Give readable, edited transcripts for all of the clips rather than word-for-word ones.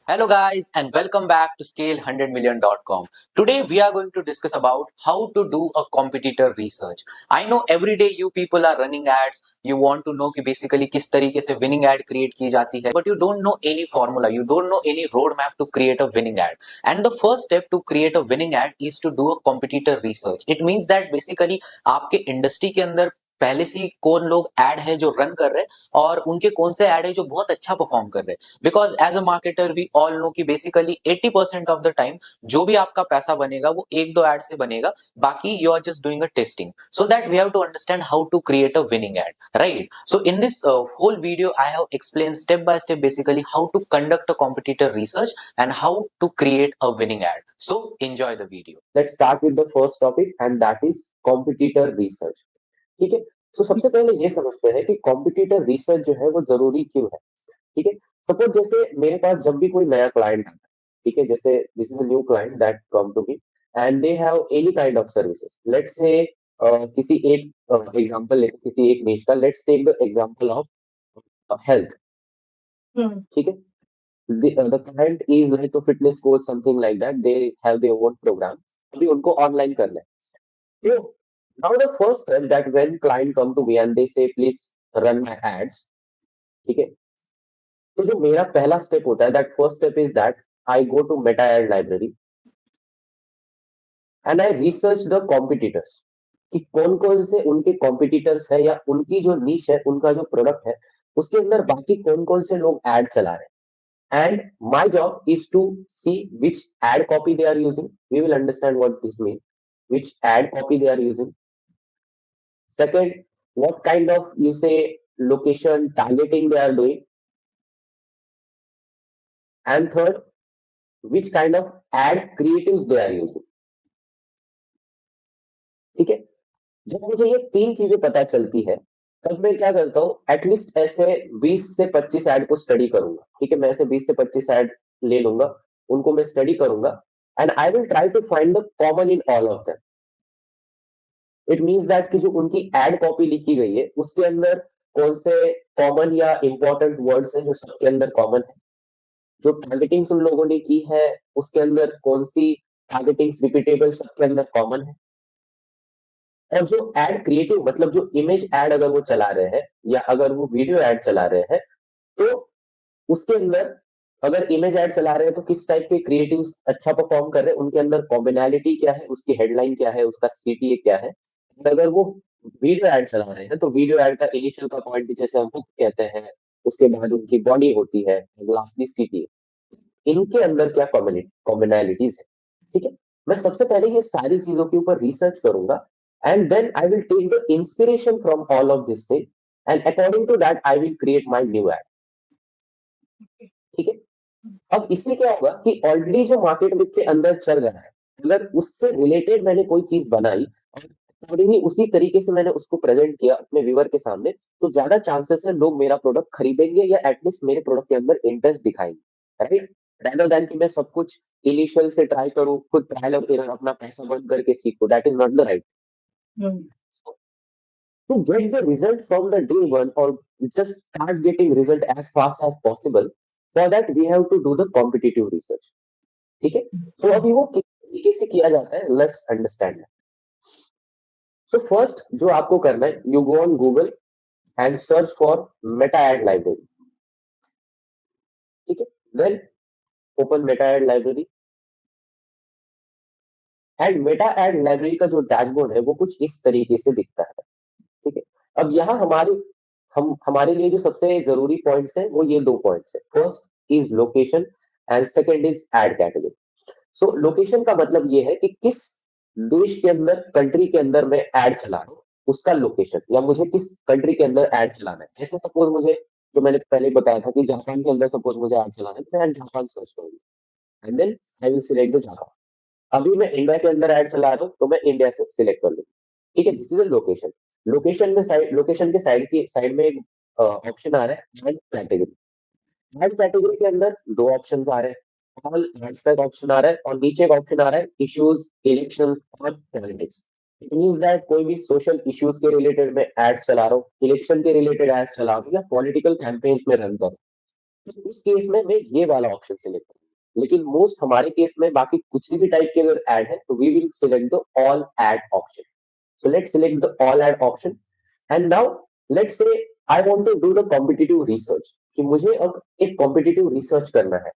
Hello guys and welcome back to scale100million.com. Today we are going to discuss about how to do a competitor research. I know every day you people are running ads. You want to know कि basically किस तरीके से winning ad create की जाती है, but you don't know any formula. You don't know any roadmap to create a winning ad. And the first step to create a winning ad is to do a competitor research. It means that basically आपके industry के अंदर पहले से ही कौन लोग add है जो run कर रहे हैं और उनके कौन से एड है जो बहुत अच्छा परफॉर्म कर रहे हैं. Because as a marketer we all know कि बेसिकली 80% ऑफ द टाइम जो भी आपका पैसा बनेगा वो एक दो एड से बनेगा, बाकी you are just doing a testing. So that we have to understand how to create a winning ad, right? So in this whole video I have explained step by step basically how to conduct a competitor research and how to create a winning ad. So enjoy the video. Let's start with the first topic and that is competitor research. ठीक है. तो सबसे पहले ये समझते हैं कि competitor research जो है वो जरूरी क्यों है. ठीक है. सपोज जैसे मेरे पास जब भी कोई नया क्लाइंट आता है, ठीक है, जैसे this is a new client that come to me and they have any kind of services. Let's say किसी एक एग्जांपल लेते, किसी एक निश का. Let's take the example of health. ठीक है. the client is like a fitness coach, something like that. They have their own program. अभी उनको ऑनलाइन करना है. So now the first step that when client come to me and they say please run my ads, ठीक है, तो जो मेरा पहला स्टेप होता है, that first step is that I go to meta ad library and I research the competitors कि कौन कौन से उनके competitors है या उनकी जो niche है, उनका जो प्रोडक्ट है उसके अंदर बाकी कौन कौन से लोग एड चला रहे हैं. And my job is to see which ad copy they are using. We will understand what this means. Which ad copy they are using. Second, what kind of you say location targeting they are doing. And third, which kind of ad creatives they are using. ठीक है. जब मुझे ये तीन चीजें पता चलती है तब मैं क्या करता हूँ, एटलीस्ट ऐसे 20 से 25 ऐड को स्टडी करूंगा. ठीक है. मैं ऐसे 20 से 25 ऐड ले लूंगा, उनको मैं स्टडी करूंगा and I will try to find the common in all of them. It means that कि जो उनकी एड कॉपी लिखी गई है उसके अंदर कौन से कॉमन या इंपॉर्टेंट वर्ड्स हैं जो सबके अंदर कॉमन है. जो टारगेटिंग उन लोगों ने की है उसके अंदर कौन सी टारगेटिंग रिपीटेबल सबके अंदर कॉमन है. और जो एड क्रिएटिव मतलब जो इमेज एड अगर वो चला रहे हैं या अगर वो वीडियो एड चला रहे हैं तो उसके अंदर अगर इमेज एड चला रहे हैं तो किस टाइप के क्रिएटिव अच्छा परफॉर्म कर रहे हैं, उनके अंदर कॉम्बिनैलिटी क्या है, उसकी हेडलाइन क्या है, उसका सीटीए क्या है. और अगर वो वीडियो एड चला रहे हैं तो वीडियो एड का इनिशियल का पॉइंट जैसे हम हुक कहते हैं, उसके बाद उनकी बॉडी होती है, लास्टली सीटीए. इनके अंदर क्या कॉम्बिनैलिटीज है. ठीक है. मैं सबसे पहले ये सारी चीजों के ऊपर रिसर्च करूंगा and then I will take the inspiration from all of this thing and according to that I will create my new ad. ठीक है. अब इससे क्या होगा कि ऑलरेडी जो मार्केट में के अंदर चल रहा है अगर उससे रिलेटेड मैंने कोई चीज बनाई और अकॉर्डिंगली उसी तरीके से मैंने उसको प्रेजेंट किया अपने व्यूअर के सामने तो ज्यादा चांसेस है लोग मेरा प्रोडक्ट खरीदेंगे या एटलीस्ट मेरे प्रोडक्ट के अंदर इंटरेस्ट दिखाएंगे, राइट? रेदर देन कि मैं सब कुछ इनिशियल से ट्राई करूं, खुद ट्रायल और एरर अपना पैसा बंद करके सीखूं. That is not the right. To get the result from the day one or just start getting result as fast as possible, for that we have to do the competitive research. ठीक है. So अभी वो किस तरीके से किया जाता है, let's understand. So first जो आपको करना है, you go on Google and search for meta ad library. ठीक है. Then open meta ad library. And meta ad library का जो डैशबोर्ड है वो कुछ इस तरीके से दिखता है. ठीक है. अब यहाँ हमारे लिए जो सबसे जरूरी पॉइंट्स हैं वो ये दो पॉइंट्स है. First is location and second is ad category. So location का मतलब ये है कि किस देश के अंदर, कंट्री के अंदर मैं एड चला रहा हूँ उसका लोकेशन, या मुझे किस कंट्री के अंदर एड चलाना है. जैसे सपोज मुझे, जो मैंने पहले बताया था कि जापान के अंदर सपोज मुझे एड चलाना है तो मैं जापान सर्च करूंगा and then I will select the Japan. अभी मैं इंडिया के अंदर एड चला रहा हूँ तो मैं इंडिया से सिलेक्ट कर लूंगा. ठीक है. This is a location. Location के साइड में एक ऑप्शन आ रहा है एड कैटेगरी. एड कैटेगरी के अंदर दो ऑप्शन आ रहे हैं. ऑल एड्स का ऑप्शन आ रहा है और नीचे एक ऑप्शन आ रहा है इश्यूज, इलेक्शंस और पॉलिटिक्स. इट मींस दैट कोई भी सोशल इश्यूज के रिलेटेड मैं एड चला रहा हूँ, इलेक्शन के रिलेटेड एड चला रहा हूँ या पॉलिटिकल कैंपेन्स में रन कर रहा हूँ, तो उस केस में मैं ये वाला ऑप्शन सिलेक्ट करूँ. लेकिन मोस्ट हमारे केस में बाकी कुछ भी टाइप के अगर ऐड है तो we will select the all ad option. So let's select the all ad option and now let's say I want to do the competitive research कि मुझे अब एक कॉम्पिटिटिव रिसर्च करना है.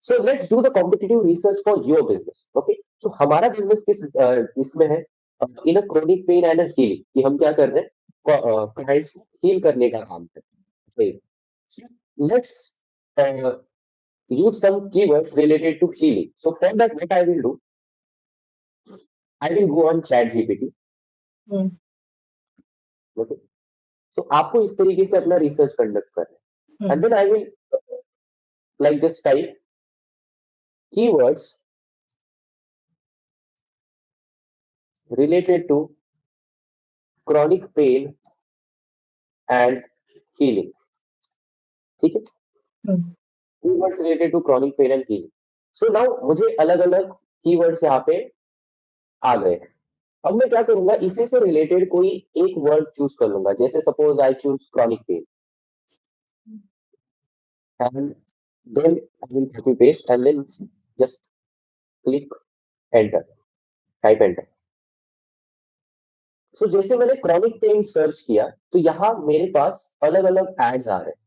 So let's do the competitive research for your business. Okay, so हमारा business किस इसमें है, in a chronic pain and healing, कि हम क्या कर रहे हैं, क्लाइंट्स को हील करने का काम कर रहे हैं. Let's use some keywords related to healing. So for that, what I will do, I will go on Chat GPT. Hmm. Okay. So आपको इस तरीके से अपना रिसर्च कंडक्ट करना है. And then I will like this type keywords related to chronic pain and healing. ठीक है, Hmm. keywords related to chronic pain and healing. So now मुझे अलग अलग keywords यहाँ पे आ गए हैं. अब मैं क्या करूंगा, इसी से रिलेटेड कोई एक वर्ड चूज कर लूंगा. जैसे suppose I choose chronic pain and then I will copy paste and then just click enter, type enter. So जैसे मैंने chronic pain सर्च किया तो यहाँ मेरे पास अलग अलग एड्स आ रहे हैं.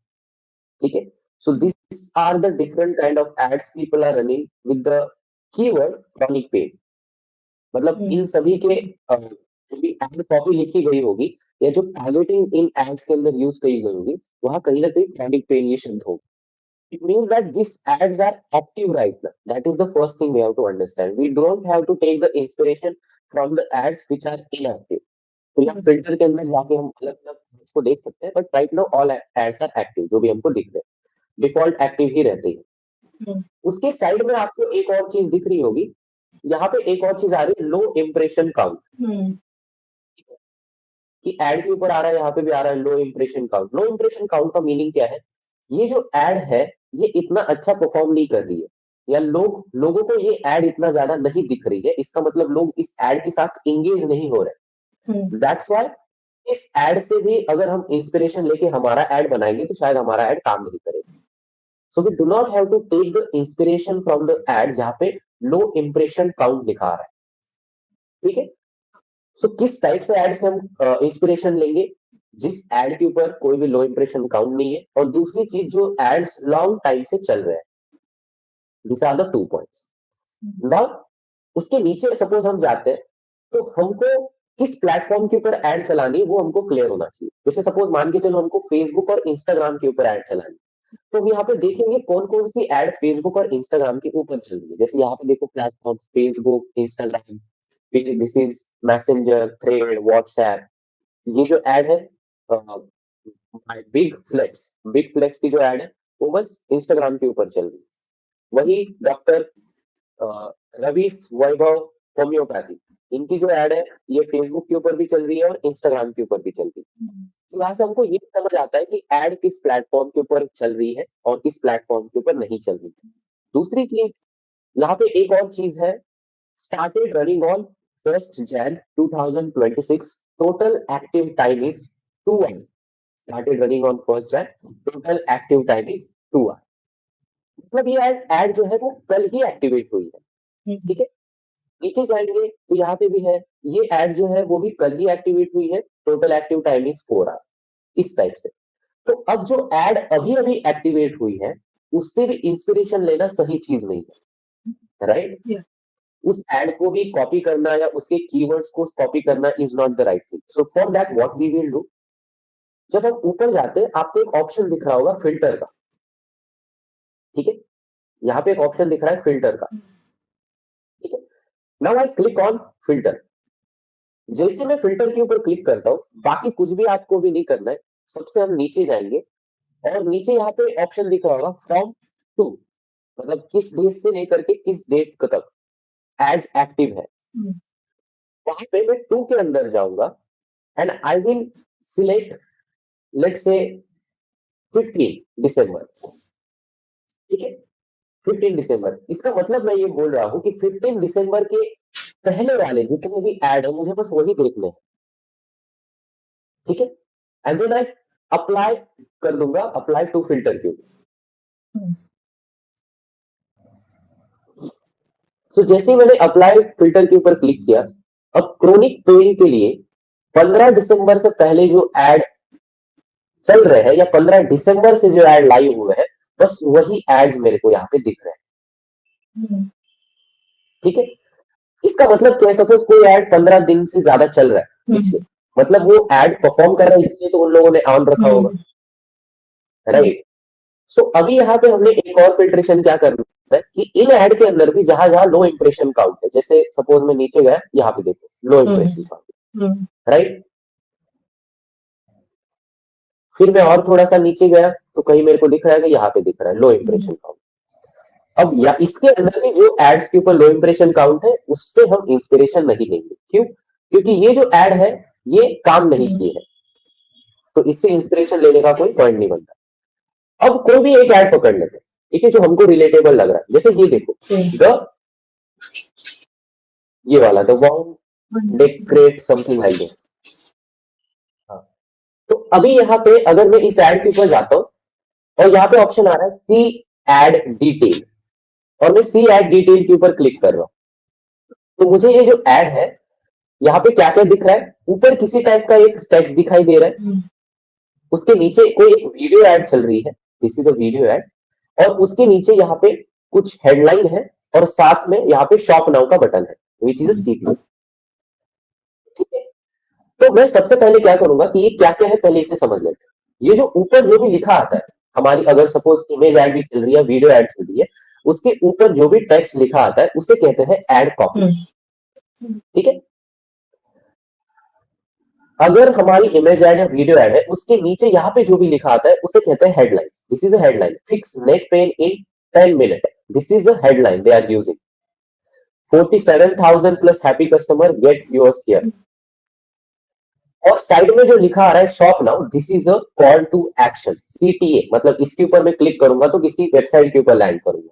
ठीक है, so these are the different kind of ads people are running with the keyword chronic pain. मतलब इन सभी के जो भी एड कॉपी लिखी गई होगी या जो टारगेटिंग इन एड्स के अंदर यूज की गई होगी वहां कहीं ना कहीं chronic pain ये शब्द होगा. It means that these ads are active right now. That is the first thing we have to understand. We don't have to take the inspiration from the ads which are inactive. तो यहाँ filter के अंदर जाके हम अलग अलग ads को देख सकते हैं, but right now all ads are active. जो भी हमको दिख रहे हैं डिफॉल्ट एक्टिव ही रहते हैं. उसके साइड में आपको एक और चीज दिख रही होगी. यहाँ पे एक और चीज आ रही है, लो इम्प्रेशन काउंट. कि एड के ऊपर आ रहा है, यहाँ पे भी आ रहा है लो इम्प्रेशन काउंट. लो इम्प्रेशन काउंट का मीनिंग क्या है, ये जो एड है ये इतना अच्छा परफॉर्म नहीं कर रही है या लोगों को ये एड इतना ज्यादा नहीं दिख रही है. इसका मतलब लोग इस एड के साथ इंगेज नहीं हो रहे. दैट्स व्हाई इस एड से भी अगर हम इंस्पिरेशन लेके हमारा एड बनाएंगे तो शायद हमारा एड काम नहीं करेगा. So we do not have to take the inspiration from the ad जहां पे लो इम्प्रेशन काउंट दिखा रहा है. ठीक है, सो किस टाइप से एड से हम इंस्पिरेशन लेंगे, जिस एड के ऊपर कोई भी लो इंप्रेशन काउंट नहीं है और दूसरी चीज जो एड्स लॉन्ग टाइम से चल रहे हैं. This are the 2 points. Now उसके नीचे सपोज हम जाते हैं तो हमको किस प्लेटफॉर्म के ऊपर एड चलानी है वो हमको क्लियर होना चाहिए. जैसे सपोज मान के चलो हमको फेसबुक और इंस्टाग्राम के ऊपर एड चलानी है, तो हम यहाँ पे देखेंगे कौन कौन सी एड फेसबुक और इंस्टाग्राम के ऊपर चल रही है. जैसे यहाँ पे देखो प्लेटफॉर्म फेसबुक, इंस्टाग्राम, फिर this is messenger, thread, WhatsApp. ये जो एड है बिग फ्लेक्स की जो एड है वो बस इंस्टाग्राम के ऊपर चल रही है. वही डॉक्टर रवि वैभव होम्योपैथी, इनकी जो एड है ये फेसबुक के ऊपर भी चल रही है और इंस्टाग्राम के ऊपर भी चल रही है. तो यहाँ से हमको ये समझ आता है कि एड किस प्लेटफॉर्म के ऊपर चल रही है और किस प्लेटफॉर्म के ऊपर नहीं चल रही है. दूसरी चीज यहाँ पे एक और चीज है, started running on 1st Jan 2026. Total active time is 2 hours. Started running on 1st Jan. Total active time is 2 hours. मतलब ये एड जो है वो कल ही एक्टिवेट हुई है. ठीक है, नीचे जाएंगे तो यहाँ पे भी है ये एड जो है वो भी कल ही एक्टिवेट हुई है. Total active time is 4 hours. इस टाइप से. तो अब जो एड अभी अभी एक्टिवेट हुई है उससे भी इंस्पिरेशन लेना सही चीज नहीं है. राइट, उस एड को भी कॉपी करना या उसके कीवर्ड्स को कॉपी करना is not the right thing. So for that what we will do, जब हम ऊपर जाते हैं आपको एक ऑप्शन दिख रहा होगा फिल्टर का. ठीक है, यहाँ पे एक ऑप्शन दिख रहा है फिल्टर का. ठीक है, now I click on filter. जैसे मैं फिल्टर के ऊपर क्लिक करता हूँ बाकी कुछ भी आपको भी नहीं करना है. सबसे हम नीचे जाएंगे और नीचे यहाँ पे ऑप्शन दिख रहा होगा फ्रॉम टू, मतलब किस डेट से लेकर के किस डेट तक एड्स एक्टिव है. वहां पे मैं 2 के अंदर जाऊंगा and I will select let's say 15 दिसंबर. ठीक है, 15 दिसंबर. इसका मतलब मैं ये बोल रहा हूं कि 15 दिसंबर के पहले वाले जितने भी ऐड है मुझे बस वही देखने हैं. ठीक है, एंड देन आई अप्लाई कर दूंगा, अप्लाई टू फिल्टर के ऊपर. तो जैसे ही मैंने अप्लाई फिल्टर के ऊपर क्लिक किया, अब क्रोनिक पेन के लिए 15 दिसंबर से पहले जो एड चल रहे हैं या 15 दिसंबर से जो एड लाइव हुए हैं, बस वही एड्स मेरे को यहाँ पे दिख रहे हैं। ठीक है, इसका मतलब क्या है? सपोज कोई एड 15 दिन से ज्यादा चल रहा है पीछे, मतलब वो एड परफॉर्म कर रहा है, इसलिए तो उन लोगों ने ऑन रखा होगा, राइट। सो अभी यहाँ पे हमने एक और फिल्ट्रेशन क्या करना है कि इन एड के अंदर भी जहां जहां लो इंप्रेशन काउंट है, जैसे सपोज मैं नीचे गया, यहाँ पे देखो लो इंप्रेशन काउंट, राइट। फिर मैं और थोड़ा सा नीचे गया तो कहीं मेरे को दिख रहा है कि यहाँ पे दिख रहा है लो इंप्रेशन काउंट। अब या इसके अंदर भी जो एड्स के ऊपर लो इंप्रेशन काउंट है, उससे हम इंस्पिरेशन नहीं लेंगे। क्यों? क्योंकि ये जो एड है ये काम नहीं किए है, तो इससे इंस्पिरेशन लेने का कोई पॉइंट नहीं बनता। अब कोई भी एक एड पकड़ लेते हैं, ठीक है, जो हमको रिलेटेबल लग रहा है, जैसे ये देखो ये वाला the wound decorate something like this. तो अभी यहाँ पे अगर मैं इस एड के ऊपर जाता हूँ और यहाँ पे ऑप्शन आ रहा है सी एड डिटेल, और मैं सी एड डिटेल के ऊपर क्लिक कर रहा हूँ, तो मुझे ये जो एड है यहाँ पे क्या क्या दिख रहा है? ऊपर किसी टाइप का एक टेक्स्ट दिखाई दे रहा है, उसके नीचे कोई एक वीडियो एड चल रही है, this is a video add, और उसके नीचे यहाँ पे कुछ हेडलाइन है और साथ में यहाँ पे शॉप नाउ का बटन है, विच इज अ सीक्वेंस। ठीक है, तो मैं सबसे पहले क्या करूंगा कि ये क्या क्या है पहले इसे समझ लेते हैं। ये जो ऊपर जो भी लिखा आता है, हमारी अगर सपोज इमेज एड भी चल रही है, वीडियो एड चल रही है, उसके ऊपर जो भी टेक्स्ट लिखा आता है उसे कहते हैं एड कॉपी। ठीक है, अगर हमारी इमेज एड या वीडियो एड है, उसके नीचे यहाँ पे जो भी लिखा आता है उसे कहते हैं headline. This is a headline, fix neck pain in 10 minute, this is a headline they are using. 47,000 plus happy customer get yours here. और साइड में जो लिखा आ रहा है shop now, this is a call to action, CTA, मतलब इसके ऊपर मैं क्लिक करूंगा तो किसी वेबसाइट के ऊपर लैंड करूंगा।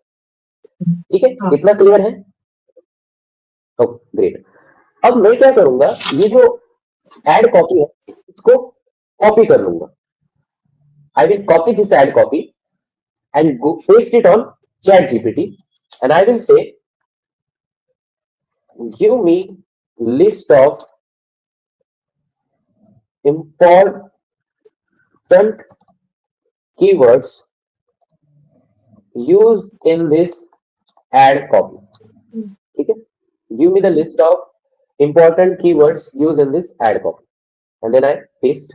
ठीक है, इतना क्लियर है? Okay great. अब मैं क्या करूंगा, ये जो एड कॉपी है इसको कॉपी कर लूंगा। I will copy this ad copy and paste it on ChatGPT, and I will say, give me list of important keywords used in this ad copy. ठीक है, give me the list of important keywords used in this ad copy, and then I paste.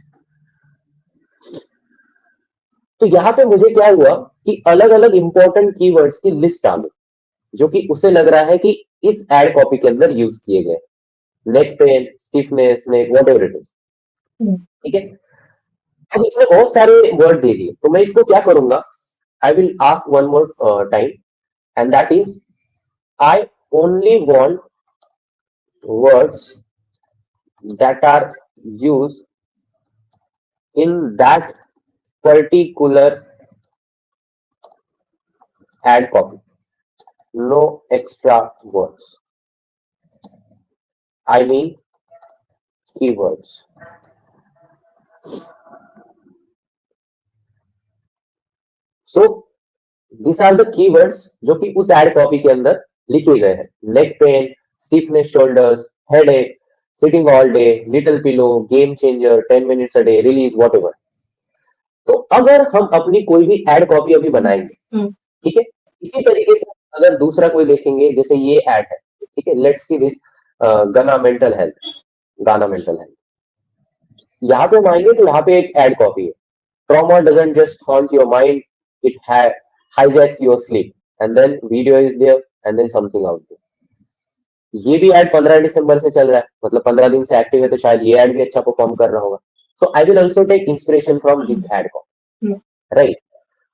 तो यहां पे मुझे क्या हुआ कि अलग अलग इंपॉर्टेंट कीवर्ड्स की लिस्ट आ गई जो कि उसे लग रहा है कि इस एड कॉपी के अंदर यूज किए गए। Neck pain, stiffness, neck, what ever it is. ठीक है, अब इसमें बहुत सारे वर्ड दे दिए, तो मैं इसको क्या करूंगा, I will ask one more time, and that is I only want words that are use in that particular ad copy, no extra words, I mean keywords. So this are the keywords जो कि उस ad copy के अंदर लिखे गए हैं। Neck pain, stiffness shoulders, headache, sitting all day, little pillow, game changer, 10 minutes a day, release, what ever. तो अगर हम अपनी कोई भी एड कॉपी अभी बनाएंगे, ठीक है, इसी तरीके से अगर दूसरा कोई देखेंगे, जैसे ये एड है, ठीक है, लेट्स सी दिस गाना मेंटल हेल्थ, गाना मेंटल हेल्थ। यहाँ पे हम आएंगे तो यहाँ पे एक एड कॉपी है, trauma doesn't just haunt your mind, it hijacks your sleep, and then video is there, and then something out there. ये भी एड 15 दिसंबर से चल रहा है, मतलब 15 दिन से एक्टिव है, तो शायद ये एड भी अच्छा परफॉर्म कर रहा होगा। So I will also take inspiration from this ad copy, right.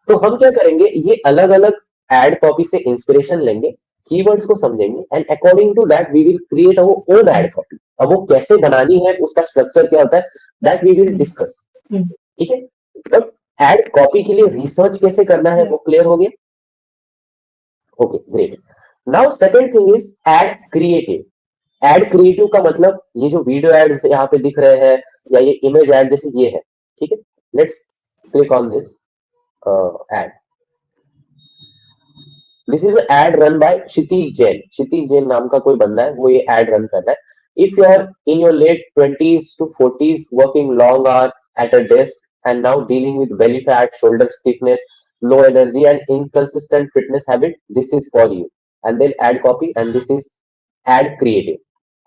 तो हम क्या करेंगे, ये अलग अलग एड कॉपी से इंस्पिरेशन लेंगे, कीवर्ड्स को समझेंगे, and according to that we will create our own ad copy. अब वो कैसे बनानी है, उसका स्ट्रक्चर क्या होता है, दैट वी विल डिस्कस। ठीक है, बट एड कॉपी के लिए रिसर्च कैसे करना है वो क्लियर हो गया। Okay great. Now second thing is ad creative. Ad creative का मतलब ये जो वीडियो एड्स यहाँ पे दिख रहे हैं या ये इमेज एड जैसे ये है, ठीक है, let's click on this ad. This is ad run by Kshitij Jain. Kshitij Jain नाम का कोई बंदा है, वो ये एड रन कर रहा है. If you are in your late 20s to 40s working long hour at a desk and now dealing with belly fat, shoulder stiffness, low energy and inconsistent fitness habit, this is for you. And then add copy, and this is ad creative.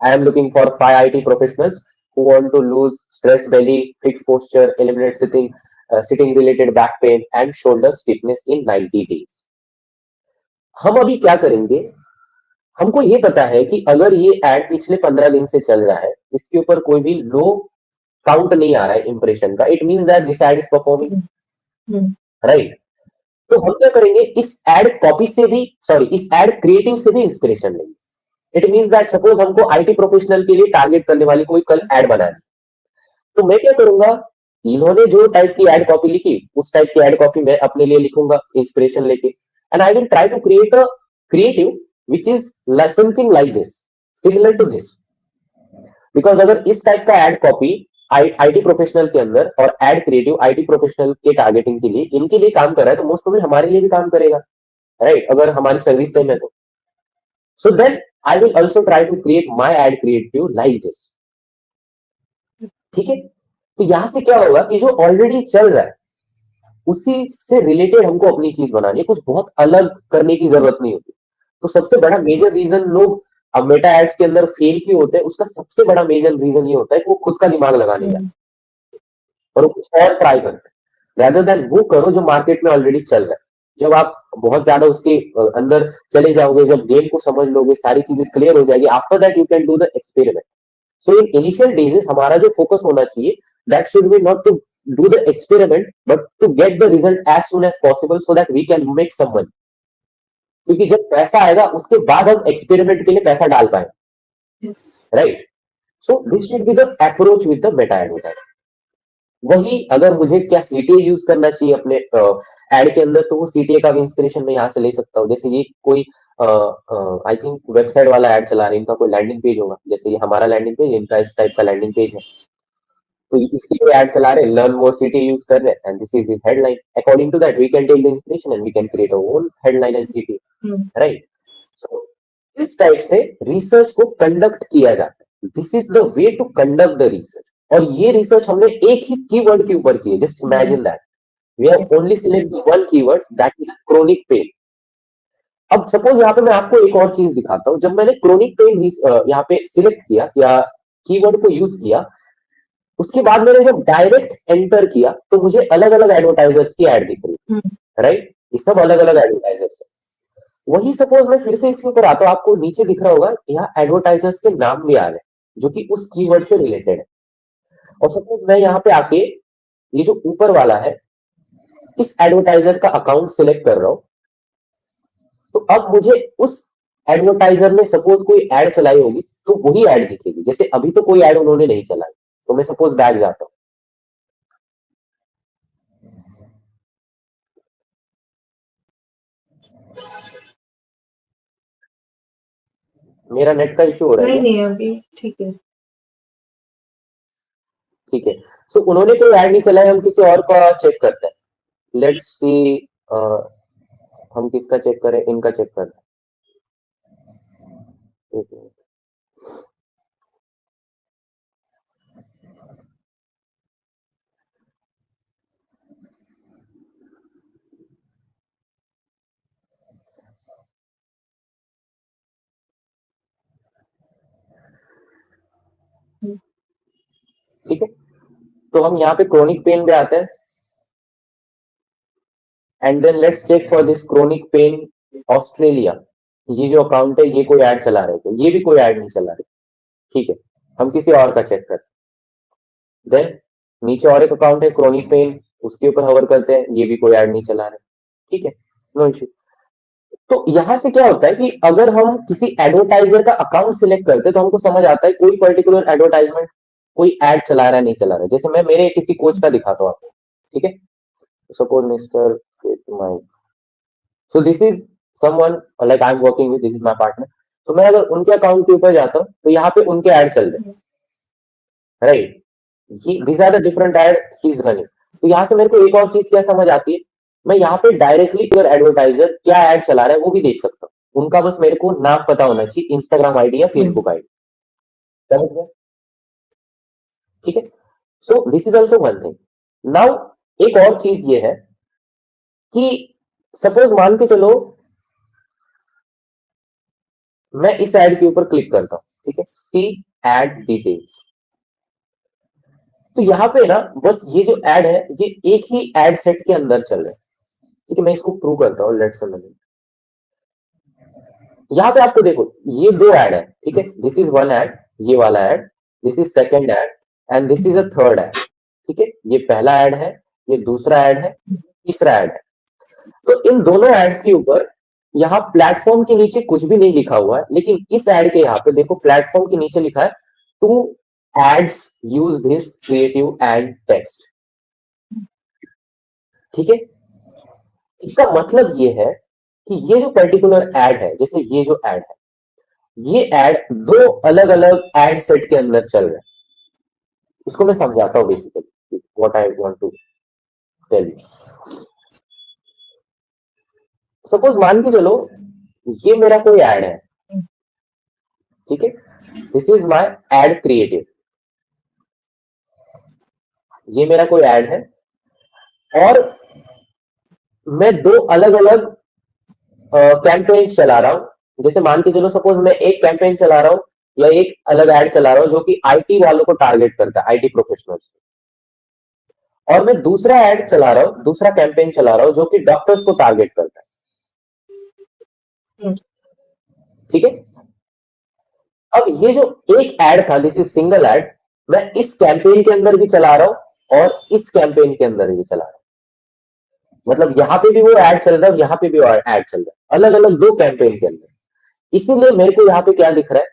I am looking for 5 IT professionals who want to lose stress belly, fix posture, eliminate sitting related back pain and shoulder stiffness in 90 days. हम अभी क्या करेंगे, हमको ये पता है कि अगर ये एड पिछले 15 दिन से चल रहा है, इसके ऊपर कोई भी लो काउंट नहीं आ रहा है इंप्रेशन का, it means that this ad is performing, right. तो हम क्या करेंगे, इस एड कॉपी से भी, सॉरी, इस एड क्रिएटिंग से भी इंस्पिरेशन लेंगे. इट मींस दैट सपोज हमको आईटी प्रोफेशनल के लिए टारगेट करने वाली कोई कल एड बनानी, तो मैं क्या करूंगा, इन्होंने जो टाइप की एड कॉपी लिखी उस टाइप की एड कॉपी मैं अपने लिए लिखूंगा इंस्पिरेशन लेके, and I will try to create a creative which is something like this, similar to this. Because अगर इस टाइप का एड कॉपी आईटी प्रोफेशनल के अंदर और एड क्रिएटिव आईटी प्रोफेशनल के टारगेटिंग के लिए, इनके लिए काम कर रहा है, तो मोस्ट प्रोबेबली हमारे लिए भी काम करेगा, राइट, अगर हमारी सर्विस सेम है तो. So then I will also try to create my ad creative like this. ठीक है. तो यहां से क्या होगा कि जो ऑलरेडी चल रहा है उसी से रिलेटेड हमको अपनी चीज बनानी है, कुछ बहुत अलग करने की जरूरत नहीं होती. तो सबसे बड़ा मेजर रीजन लोग अब मेटा एड्स के अंदर फेल क्यों होते हैं, उसका सबसे बड़ा मेजर रीजन ये होता है कि वो खुद का दिमाग लगाने जाते और वो कुछ और ट्राई करते हैं, rather देन वो करो जो मार्केट में ऑलरेडी चल रहा है. जब आप बहुत ज्यादा उसके अंदर चले जाओगे, जब गेम को समझ लोगे, सारी चीजें क्लियर हो जाएगी, after that you can do the experiment. So in initial days हमारा जो फोकस होना चाहिए, that should be not to do the experiment but to get the result as soon as possible so that we can make some money. क्योंकि जब पैसा आएगा उसके बाद हम एक्सपेरिमेंट के लिए पैसा डाल पाए, right. So this should be the approach with the Meta advertising. वही अगर मुझे क्या सीटीए यूज करना चाहिए अपने एड के अंदर, तो वो सीटीए का भी इंस्पिरेशन मैं यहाँ से ले सकता हूँ. जैसे ये कोई आई थिंक वेबसाइट वाला एड चला रहे हैं, इनका कोई लैंडिंग पेज होगा, जैसे ये हमारा लैंडिंग पेज, इनका इस टाइप का लैंडिंग पेज है, तो इसके लिए ऐड चला रहे, लर्न मोर सिटी यूज कर रहे हैं, and this is his headline. According to that we can take the inspiration and we can create our own headline and city, right. So इस टाइप से रिसर्च को conduct किया जाता है. This is the way to conduct the research. और ये research हमने एक ही कीवर्ड के ऊपर की है. Just imagine that we have only select one keyword, that is chronic pain. अब सपोज यहाँ पे मैं आपको एक और चीज दिखाता हूँ. जब मैंने क्रोनिक पेन यहाँ पे सिलेक्ट किया या कीवर्ड को यूज किया, उसके बाद मैंने जब डायरेक्ट एंटर किया तो मुझे अलग अलग एडवर्टाइजर्स की एड दिख रही, राइट. ये सब अलग अलग एडवर्टाइजर्स है. वही सपोज मैं फिर से इसके ऊपर आता हूँ, आपको नीचे दिख रहा होगा यहाँ एडवर्टाइजर्स के नाम भी आ रहे हैं जो कि उस कीवर्ड से रिलेटेड है. और सपोज मैं यहाँ पे आके ये जो ऊपर वाला है इस एडवर्टाइजर का अकाउंट सिलेक्ट कर रहा हूं, तो अब मुझे उस एडवर्टाइजर ने सपोज कोई एड चलाई होगी तो वही एड दिखेगी. जैसे अभी तो कोई एड उन्होंने नहीं चलाई, तो मैं सपोज बैक जाता हूं, मेरा नेट का इश्यू हो रहा है. नहीं अभी ठीक है. ठीक है. सो उन्होंने कोई ऐड नहीं चलाया, हम किसी और का चेक करते हैं. लेट्स सी, हम किसका चेक करें, इनका चेक करते हैं. एक मिनट. ठीक है. तो हम यहाँ पे क्रोनिक पेन पे आते हैं, and then let's check for this chronic pain Australia. ये जो अकाउंट है ये कोई ऐड चला रहे थे, ये भी कोई ऐड नहीं चला रहे. ठीक है. हम किसी और का चेक करते हैं. देन नीचे और एक अकाउंट है क्रोनिक पेन, उसके ऊपर हवर करते हैं, ये भी कोई ऐड नहीं चला रहे. ठीक है, नो इश्यू. तो यहां से क्या होता है कि अगर हम किसी एडवर्टाइजर का अकाउंट सिलेक्ट करते हैं तो हमको समझ आता है कोई पर्टिकुलर एडवर्टाइजमेंट कोई ऐड चला रहा है नहीं चला रहा है. जैसे मैं मेरे किसी कोच का दिखाता हूँ आपको. ठीक है. Suppose mister mic. So this is someone like I am working with, this is my partner. तो मैं अगर उनके अकाउंट के ऊपर जाता हूँ तो यहाँ पे उनके ऐड चल रहे हैं, right. These are the different ad he is running. तो यहाँ से मेरे को एक और चीज क्या समझ आती है मैं यहाँ पे डायरेक्टली अगर एडवर्टाइजर क्या एड चला रहा है वो भी देख सकता हूँ। उनका बस मेरे को नाम पता होना चाहिए, इंस्टाग्राम आईडी या फेसबुक आईडी। समझ गए? ठीक है। So this is also one thing. Now एक और चीज ये है कि सपोज मान के चलो मैं इस एड के ऊपर क्लिक करता हूं, ठीक है, सी एड डिटेल्स। तो यहाँ पे ना बस ये जो एड है ये एक ही एड सेट के अंदर चल रहा है। ठीक है, मैं इसको प्रूव करता हूँ, लेट्स से। यहाँ पे आपको देखो ये दो ऐड है, ठीक है, दिस इज वन ऐड, ये वाला add, this is second add and this is a third add. ठीक है, ये पहला ऐड है, ये दूसरा ऐड है, तीसरा ऐड है। तो इन दोनों एड्स के ऊपर यहाँ प्लेटफॉर्म के नीचे कुछ भी नहीं लिखा हुआ है, लेकिन इस ऐड के यहाँ पे देखो प्लेटफॉर्म के नीचे लिखा है two ads use this creative ad text. ठीक है, इसका मतलब ये है कि ये जो पर्टिकुलर एड है, जैसे ये जो एड है, ये एड दो अलग अलग एड सेट के अंदर चल रहा है। इसको मैं समझाता हूँ basically what I want to tell you. Suppose मान के चलो ये मेरा कोई ऐड है, ठीक है, this is my add creative, ये मेरा कोई ऐड है और मैं दो अलग अलग कैंपेन चला रहा हूं। जैसे मान के चलो सपोज मैं एक कैंपेन चला रहा हूं या एक अलग ऐड चला रहा हूं जो कि आईटी वालों को टारगेट करता है, आईटी प्रोफेशनल्स। और मैं दूसरा ऐड चला रहा हूं, दूसरा कैंपेन चला रहा हूं जो कि डॉक्टर्स को टारगेट करता है। ठीक है, अब ये जो एक ऐड था, दिस इज सिंगल ऐड, मैं इस कैंपेन के अंदर भी चला रहा हूं और इस कैंपेन के अंदर भी चला रहा हूं। मतलब यहां पे भी वो ऐड चल रहा है और यहां पे भी ऐड चल रहा है, अलग अलग दो कैंपेन के अंदर। इसीलिए मेरे को यहाँ पे क्या दिख रहा है,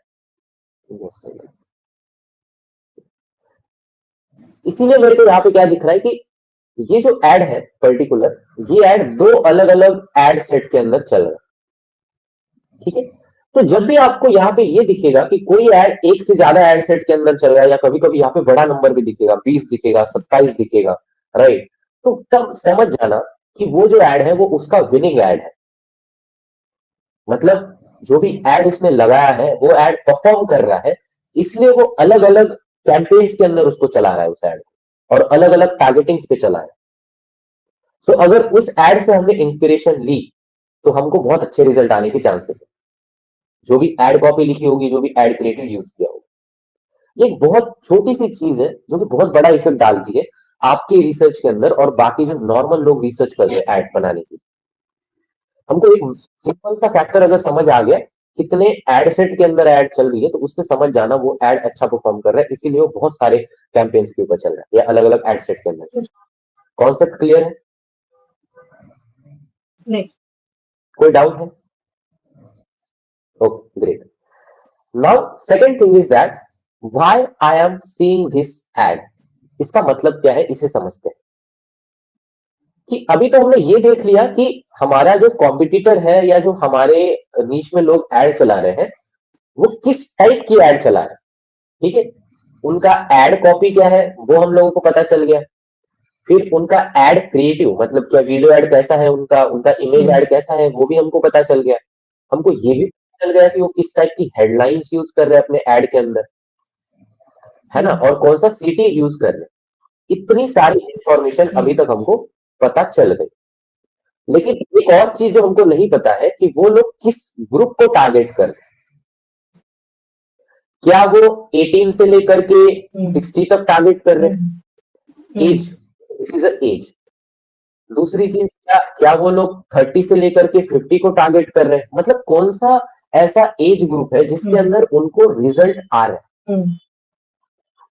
इसीलिए मेरे को यहाँ पे क्या दिख रहा है कि ये जो ऐड है पर्टिकुलर, ये ऐड दो अलग अलग ऐड सेट के अंदर चल रहा है। ठीक है, तो जब भी आपको यहाँ पे ये दिखेगा कि कोई ऐड एक से ज्यादा ऐड सेट के अंदर चल रहा है, या कभी कभी यहाँ पे बड़ा नंबर भी दिखेगा, 20 दिखेगा, 27 दिखेगा, राइट, तो तब समझ जाना कि वो जो ऐड है वो उसका विनिंग ऐड है। मतलब जो भी ऐड उसने लगाया है वो ऐड परफॉर्म कर रहा है, इसलिए वो अलग अलग कैंपेन्स के अंदर उसको चला रहा है उस ऐड को, और अलग अलग टारगेटिंग्स पे चला है। सो अगर उस ऐड से हमने इंस्पिरेशन ली तो हमको बहुत अच्छे रिजल्ट आने के चांसेस है। जो भी एड कॉपी लिखी होगी, जो भी एड क्रिएटिव यूज किया होगा, ये एक बहुत छोटी सी चीज है जो कि बहुत बड़ा इफेक्ट डालती है आपके रिसर्च के अंदर और बाकी जो नॉर्मल लोग रिसर्च कर रहे हैं एड बनाने की। हमको एक सिंपल सा फैक्टर अगर समझ आ गया कितने एड सेट के अंदर एड चल रही है, तो उससे समझ जाना वो एड अच्छा परफॉर्म कर रहा है, इसीलिए वो बहुत सारे कैंपेन्स के ऊपर चल रहा है या अलग अलग एड सेट के अंदर। कॉन्सेप्ट क्लियर है? नहीं, कोई डाउट है? Okay, great. Now second thing is that why I am seeing this ad. इसका मतलब क्या है, इसे समझते हैं। कि अभी तो हमने ये देख लिया कि हमारा जो कॉम्पिटिटर है या जो हमारे नीच में लोग ऐड चला रहे हैं वो किस टाइप की ऐड चला रहे हैं। ठीक है, उनका एड कॉपी क्या है वो हम लोगों को पता चल गया। फिर उनका एड क्रिएटिव मतलब क्या, वीडियो एड कैसा है उनका, उनका इमेज एड कैसा है वो भी हमको पता चल गया। हमको ये भी पता चल गया कि वो किस टाइप की हेडलाइंस यूज कर रहे हैं अपने एड के अंदर, है ना, और कौन सा सिटी यूज कर रहे हैं। इतनी सारी इंफॉर्मेशन अभी तक हमको पता चल गई। लेकिन एक और चीज जो हमको नहीं पता है कि वो लोग किस ग्रुप को टारगेट कर रहे हैं। क्या वो 18 से लेकर के 60 तक टारगेट कर रहे हैं, एज, दिस इज एज। दूसरी चीज, क्या क्या वो लोग 30 से लेकर के 50 को टारगेट कर रहे हैं, मतलब कौन सा ऐसा एज ग्रुप है जिसके अंदर उनको रिजल्ट आ रहा है,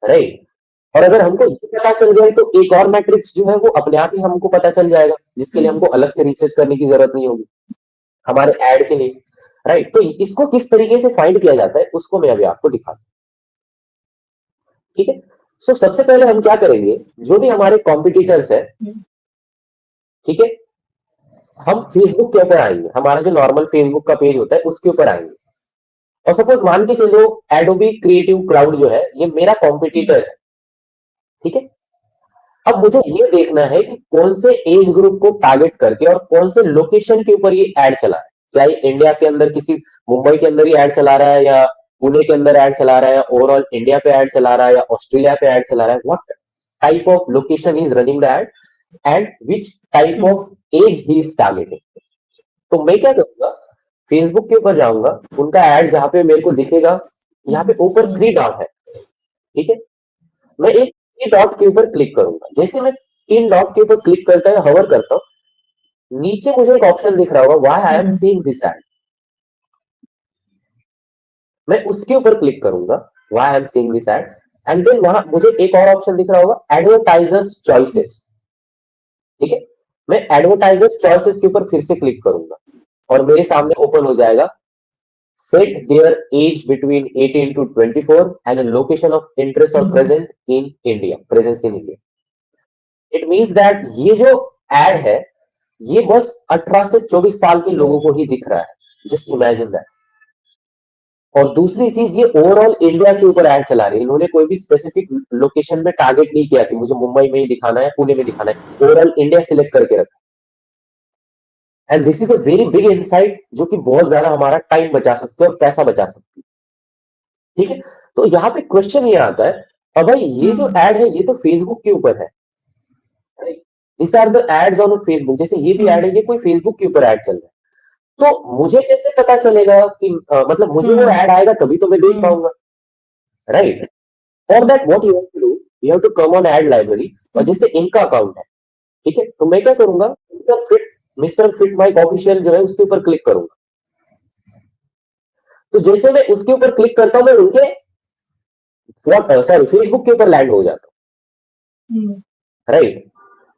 राइट। और अगर हमको ये पता चल जाए तो एक और मैट्रिक्स जो है वो अपने आप ही हमको पता चल जाएगा, जिसके लिए हमको अलग से रिसर्च करने की जरूरत नहीं होगी हमारे ऐड के लिए, राइट। तो इसको किस तरीके से फाइंड किया जाता है उसको मैं अभी आपको दिखाता हूं। ठीक है, सो सबसे पहले हम क्या करेंगे, जो भी हमारे कॉम्पिटिटर्स है, ठीक है, हम फेसबुक के ऊपर आएंगे, हमारा जो नॉर्मल फेसबुक का पेज होता है उसके ऊपर आएंगे। और सपोज मान के चलो एडोबी क्रिएटिव क्लाउड जो है ये मेरा कॉम्पिटिटर है, ठीक है। अब मुझे ये देखना है कि कौन से एज ग्रुप को टारगेट करके और कौन से लोकेशन के ऊपर ये ऐड चला है। क्या ये इंडिया के अंदर किसी मुंबई के अंदर ही ऐड चला रहा है, या पुणे के अंदर ऐड चला रहा है, या ओवरऑल इंडिया पे ऐड चला रहा है, या ऑस्ट्रेलिया पे ऐड चला रहा है। What type of location is running the ad and which type of age he is targeting. तो मैं क्या करूंगा, फेसबुक के ऊपर जाऊंगा, उनका ऐड जहां पे मेरे को दिखेगा, यहाँ पे ऊपर 3 डॉट है, ठीक है, मैं एक 3 डॉट के ऊपर क्लिक करूंगा। जैसे मैं 3 डॉट के ऊपर क्लिक करता है, हवर करता हूँ, नीचे मुझे एक ऑप्शन दिख रहा होगा, why I am seeing this ad. मैं उसके ऊपर क्लिक करूंगा, why I am seeing this ad, and then वहां मुझे एक और ऑप्शन दिख रहा होगा, एडवर्टाइजर्स चॉइसेस, ठीक है। मैं एडवर्टाइजर्स चॉइसेस के ऊपर फिर से क्लिक करूंगा और मेरे सामने ओपन हो जाएगा, set their age between 18 to 24 and a location of interest or present in India, presence in India. It means that ये जो एड है, ये बस 18 से 24 साल के लोगों को ही दिख रहा है। Just imagine that. और दूसरी चीज, ये ओवरऑल इंडिया के ऊपर ऐड चला रही है। इन्होंने कोई भी स्पेसिफिक लोकेशन में टारगेट नहीं किया कि मुझे मुंबई में ही दिखाना है, पुणे में दिखाना है। ओवरऑल इंडिया सिलेक्ट करके रखा। And this is a very big insight, जो कि बहुत ज्यादा हमारा टाइम बचा सकते हैं और पैसा बचा सकती है, ठीक है। तो यहाँ पे क्वेश्चन ये आता है, अब भाई ये जो ऐड है ये तो फेसबुक के ऊपर है, this are the ads on Facebook. जैसे ये भी ऐड है, ये कोई फेसबुक के ऊपर ऐड चल रहा है, तो मुझे कैसे पता चलेगा कि मतलब मुझे वो ऐड आएगा तभी तो मैं देख पाऊंगा, right. For that what you have to do, you have to come on ad library, और जैसे इनका अकाउंट है, ठीक है, तो मैं क्या करूंगा, मिस्टर फिट माइक ऑफिशियल जो है उसके ऊपर क्लिक करूंगा। तो जैसे मैं उसके ऊपर क्लिक करता हूं, मैं उनके सॉरी फेसबुक के ऊपर लैंड हो जाता हूँ, राइट।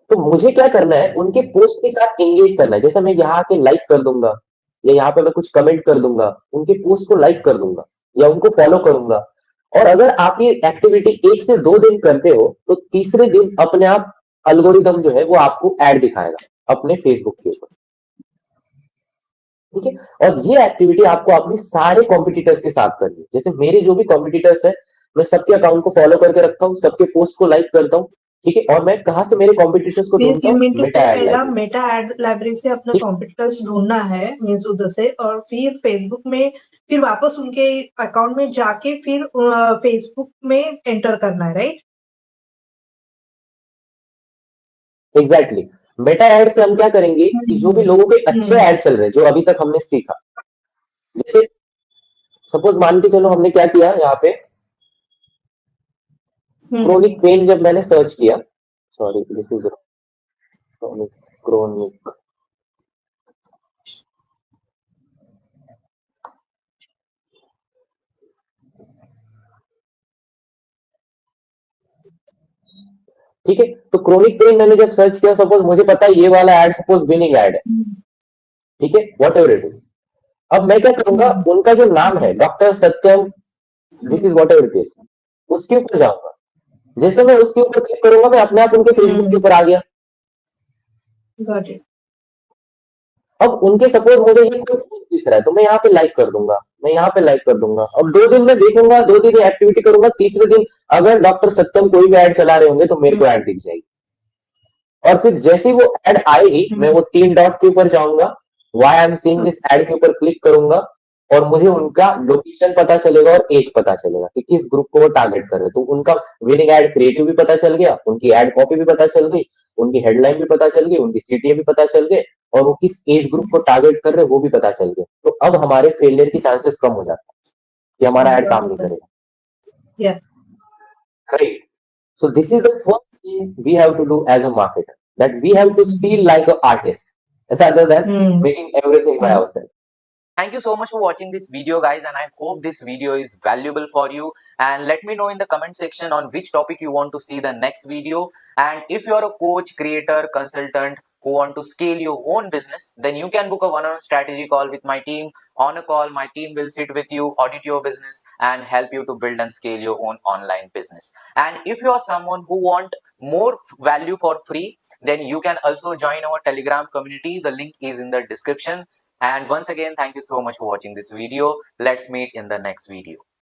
तो मुझे क्या करना है, उनके पोस्ट के साथ एंगेज करना है। जैसे मैं यहाँ आके लाइक कर दूंगा, या यहाँ पे मैं कुछ कमेंट कर दूंगा, उनके पोस्ट को लाइक कर दूंगा, या उनको फॉलो करूंगा। और अगर आप ये एक्टिविटी 1 से 2 दिन करते हो, तो तीसरे दिन अपने आप अल्गोरिदम जो है वो आपको ऐड दिखाएगा अपने फेसबुक के ऊपर, ठीक है। और ये एक्टिविटी आपको अपने सारे कॉम्पिटिटर्स के साथ करनी है। जैसे मेरे जो भी कॉम्पिटिटर्स है, मैं सबके अकाउंट को फॉलो करके रखता हूँ, सबके पोस्ट को लाइक करता हूँ, ठीक है। और मैं कहाँ से मेरे कॉम्पिटिटर्स को ढूंढता यू हूँ, मीन टू से मेटा एड पहला लाइब्रेरी, मेटा एड लाइब्रेरी से अपना ठीक। कॉम्पिटिटर्स ढूंढना है मीन्स उधर से, और फिर फेसबुक में फिर वापस उनके अकाउंट में जाके फिर फेसबुक में एंटर करना है, राइट? एग्जैक्टली। मेटा एड से हम क्या करेंगे कि जो भी लोगों के अच्छे ऐड चल रहे हैं, जो अभी तक हमने सीखा, जैसे सपोज मान के चलो हमने क्या किया यहाँ पे, क्रोनिक पेन जब मैंने सर्च किया, सॉरी दिस इज क्रोनिक, ठीक है। तो क्रोनिक पेन मैंने जब सर्च किया, सपोज मुझे पता है ये वाला एड सपोज विनिंग एड है, ठीक है, वॉट एवर इट इज। अब मैं क्या करूंगा, उनका जो नाम है doctor Satyam, this is what ever it is, उसके ऊपर जाऊंगा। जैसे मैं उसके ऊपर क्लिक करूंगा, मैं अपने आप उनके फेसबुक के ऊपर आ गया। Got it. अब उनके सपोज मुझे ये कोई पोस्ट दिख रहा है, तो मैं यहाँ पे लाइक कर दूंगा, मैं यहाँ पे लाइक कर दूंगा। अब 2 दिन में देखूंगा, 2 दिन एक्टिविटी करूंगा, तीसरे दिन अगर डॉक्टर सत्यम कोई भी ऐड चला रहे होंगे तो मेरे को ऐड दिख जाएगी। और फिर जैसे ही वो ऐड आएगी, मैं वो 3 डॉट के ऊपर जाऊंगा, why I am seeing this ad के ऊपर क्लिक करूंगा, और मुझे उनका लोकेशन पता चलेगा और एज पता चलेगा कि किस ग्रुप को वो टारगेट कर रहे हैं। तो उनका विनिंग एड क्रिएटिव भी पता चल गया, उनकी एड कॉपी भी पता चल गई, उनकी हेडलाइन भी पता चल गई, उनकी सीटीए भी पता चल गए, और वो किस एज ग्रुप को टारगेट कर रहे हैं वो भी पता चल गया। तो अब हमारे फेलियर के चांसेस कम हो जाते हैं कि हमारा एड काम नहीं करेगा, Yeah. right? So this is the first thing we have to do as a marketer, that we have to steal like an artist rather than making everything by ourselves. Thank you so much for watching this video, guys, and I hope this video is valuable for you. And let me know in the comment section on which topic you want to see the next video. And if you're a coach, creator, consultant who want to scale your own business, then you can book a one-on-one strategy call with my team. On a call, my team will sit with you, audit your business, and help you to build and scale your own online business. And if you are someone who want more value for free, then you can also join our Telegram community. The link is in the description. And once again, thank you so much for watching this video. Let's meet in the next video.